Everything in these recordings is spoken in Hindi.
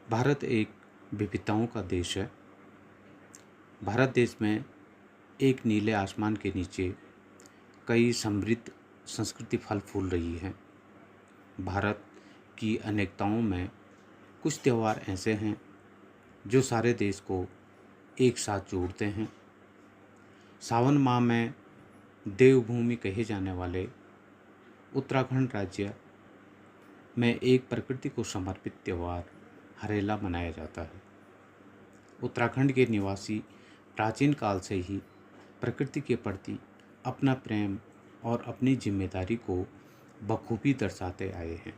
भारत एक विविधताओं का देश है। भारत देश में एक नीले आसमान के नीचे कई समृद्ध संस्कृति फल फूल रही है। भारत की अनेकताओं में कुछ त्यौहार ऐसे हैं जो सारे देश को एक साथ जोड़ते हैं। सावन माह में देवभूमि कहे जाने वाले उत्तराखंड राज्य में एक प्रकृति को समर्पित त्यौहार हरेला मनाया जाता है। उत्तराखंड के निवासी प्राचीन काल से ही प्रकृति के प्रति अपना प्रेम और अपनी जिम्मेदारी को बखूबी दर्शाते आए हैं।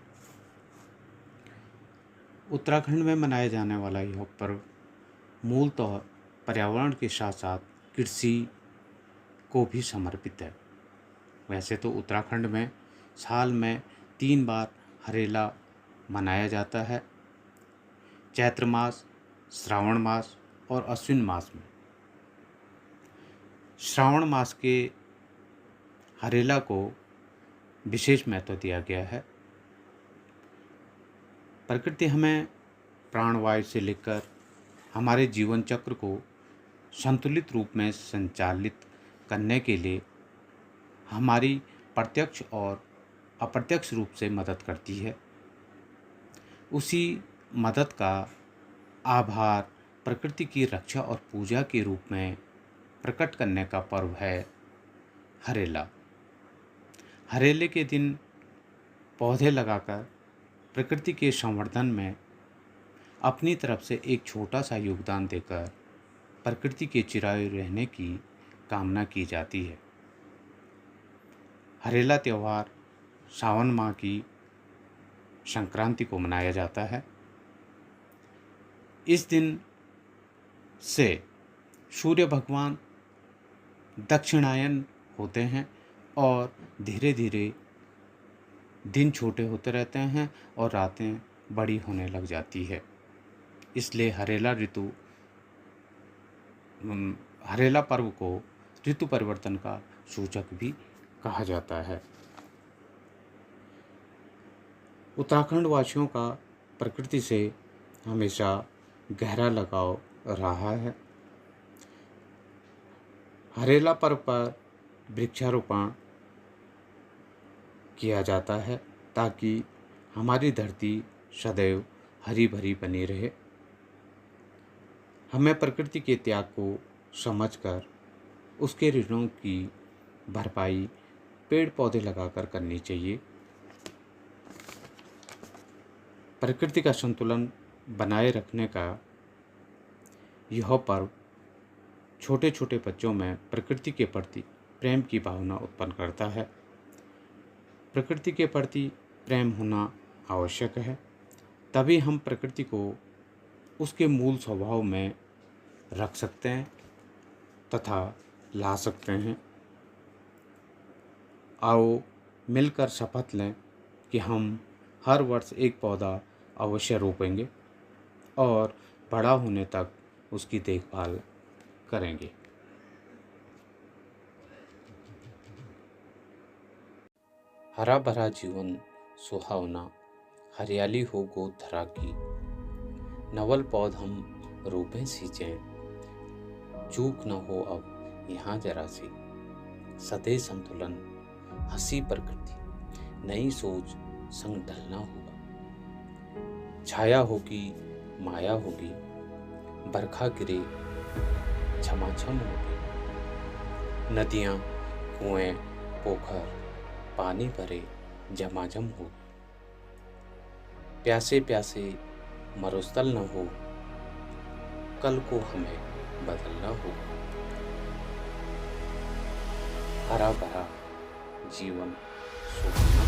उत्तराखंड में मनाया जाने वाला यह पर्व मूलतः पर्यावरण के साथ साथ कृषि को भी समर्पित है। वैसे तो उत्तराखंड में साल में 3 बार हरेला मनाया जाता है, चैत्र मास, श्रावण मास और अश्विन मास में। श्रावण मास के हरेला को विशेष महत्व दिया गया है। प्रकृति हमें प्राणवायु से लेकर हमारे जीवन चक्र को संतुलित रूप में संचालित करने के लिए हमारी प्रत्यक्ष और अप्रत्यक्ष रूप से मदद करती है। उसी मदद का आभार प्रकृति की रक्षा और पूजा के रूप में प्रकट करने का पर्व है हरेला। हरेले के दिन पौधे लगाकर प्रकृति के संवर्धन में अपनी तरफ से एक छोटा सा योगदान देकर प्रकृति के चिरायु रहने की कामना की जाती है। हरेला त्यौहार सावन माह की संक्रांति को मनाया जाता है। इस दिन से सूर्य भगवान दक्षिणायन होते हैं और धीरे धीरे दिन छोटे होते रहते हैं और रातें बड़ी होने लग जाती है। इसलिए हरेला पर्व को ऋतु परिवर्तन का सूचक भी कहा जाता है। उत्तराखंड वासियों का प्रकृति से हमेशा गहरा लगाव रहा है। हरेला पर्व पर वृक्षारोपण किया जाता है ताकि हमारी धरती सदैव हरी भरी बनी रहे। हमें प्रकृति के त्याग को समझकर उसके ऋणों की भरपाई पेड़ पौधे लगाकर करनी चाहिए। प्रकृति का संतुलन बनाए रखने का यह पर्व छोटे छोटे बच्चों में प्रकृति के प्रति प्रेम की भावना उत्पन्न करता है। प्रकृति के प्रति प्रेम होना आवश्यक है, तभी हम प्रकृति को उसके मूल स्वभाव में रख सकते हैं तथा ला सकते हैं। आओ मिलकर शपथ लें कि हम हर वर्ष एक पौधा अवश्य रोपेंगे और बड़ा होने तक उसकी देखभाल करेंगे। हरा भरा जीवन सुहावना, हरियाली हो गोद धरा की, नवल पौध हम रोपें सींचें, चूक न हो अब यहाँ जरा सी, सदे संतुलन हंसी प्रकृति, नई सोच संग ढलना होगा, छाया होगी माया होगी, बरखा गिरे झमाझम होगी, नदियाँ कुएं पोखर पानी भरे झमाझम होगी, प्यासे प्यासे मरुस्थल न हो, कल को हमें बदलना होगा। हरा भरा जीवन सुहाना